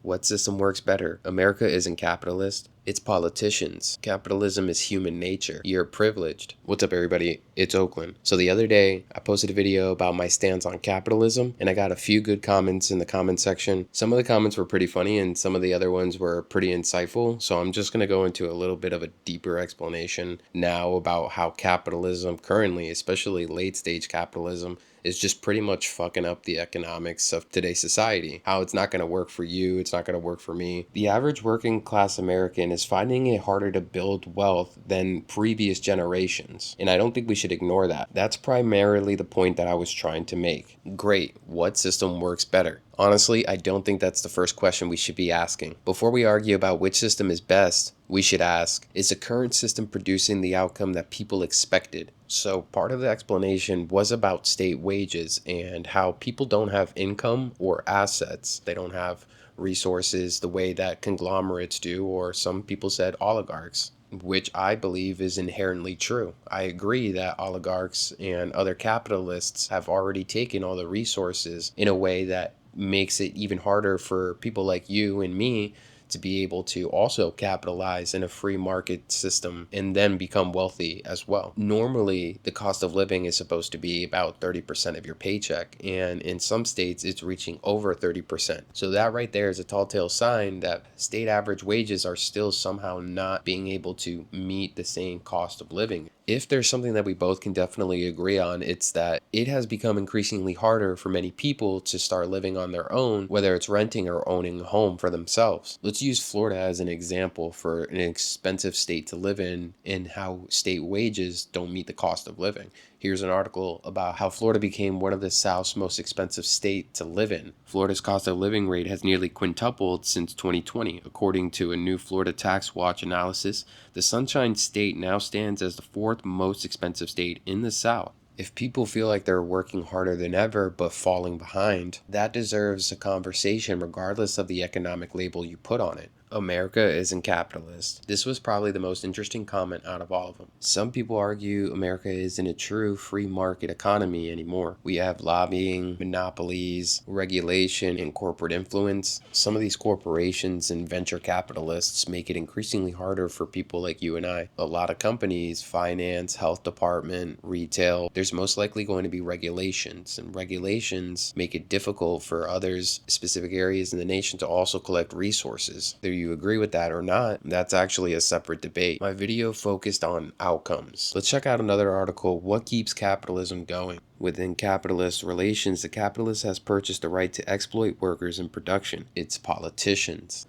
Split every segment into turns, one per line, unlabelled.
What system works better? America isn't capitalist. It's politicians. Capitalism is human nature. You're privileged. What's up, everybody? It's Oakland. So the other day, I posted a video about my stance on capitalism, and I got a few good comments in the comment section. Some of the comments were pretty funny, and some of the other ones were pretty insightful. So I'm just going to go into a little bit of a deeper explanation now about how capitalism currently, especially late stage capitalism, is just pretty much fucking up the economics of today's society. How it's not going to work for you, it's not going to work for me. The average working class American is finding it harder to build wealth than previous generations. And I don't think we should ignore that. That's primarily the point that I was trying to make. Great, what system works better? Honestly, I don't think that's the first question we should be asking. Before we argue about which system is best, we should ask, is the current system producing the outcome that people expected? So part of the explanation was about state wages and how people don't have income or assets. They don't have resources the way that conglomerates do, or some people said oligarchs, which I believe is inherently true. I agree that oligarchs and other capitalists have already taken all the resources in a way that makes it even harder for people like you and me to be able to also capitalize in a free market system and then become wealthy as well. Normally, the cost of living is supposed to be about 30% of your paycheck, and in some states, it's reaching over 30%. So that right there is a tall tale sign that state average wages are still somehow not being able to meet the same cost of living. If there's something that we both can definitely agree on, it's that it has become increasingly harder for many people to start living on their own, whether it's renting or owning a home for themselves. Let's use Florida as an example for an expensive state to live in and how state wages don't meet the cost of living. Here's an article about how Florida became one of the South's most expensive states to live in. Florida's cost of living rate has nearly quintupled since 2020. According to a new Florida Tax Watch analysis, the Sunshine State now stands as the fourth most expensive state in the South. If people feel like they're working harder than ever but falling behind, that deserves a conversation regardless of the economic label you put on it. America isn't capitalist. This was probably the most interesting comment out of all of them. Some people argue America isn't a true free market economy anymore. We have lobbying, monopolies, regulation, and corporate influence. Some of these corporations and venture capitalists make it increasingly harder for people like you and I. A lot of companies, finance, health department, retail, there's most likely going to be regulations, and regulations make it difficult for others, specific areas in the nation, to also collect resources. You agree with that or not, that's actually a separate debate. My video focused on outcomes. Let's check out another article, What Keeps Capitalism Going? Within capitalist relations, the capitalist has purchased the right to exploit workers in production. It's politicians.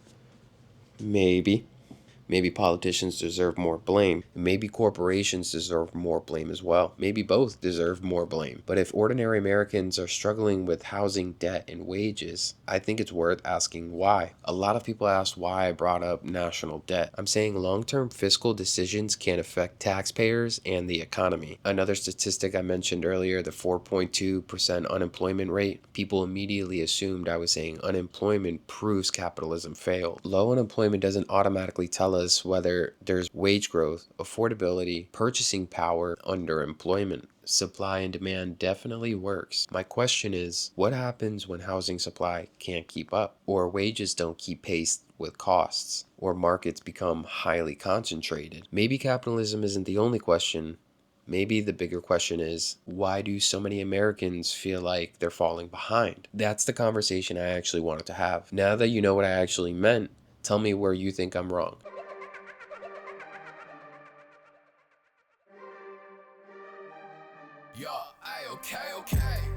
Maybe politicians deserve more blame. Maybe corporations deserve more blame as well. Maybe both deserve more blame. But if ordinary Americans are struggling with housing, debt, and wages, I think it's worth asking why. A lot of people ask why I brought up national debt. I'm saying long-term fiscal decisions can affect taxpayers and the economy. Another statistic I mentioned earlier, the 4.2% unemployment rate, people immediately assumed I was saying unemployment proves capitalism failed. Low unemployment doesn't automatically tell us whether there's wage growth, affordability, purchasing power, underemployment. Supply and demand definitely works. My question is, what happens when housing supply can't keep up, or wages don't keep pace with costs, or markets become highly concentrated? Maybe capitalism isn't the only question. Maybe the bigger question is, why do so many Americans feel like they're falling behind? That's the conversation I actually wanted to have. Now that you know what I actually meant, tell me where you think I'm wrong.
Yo, okay.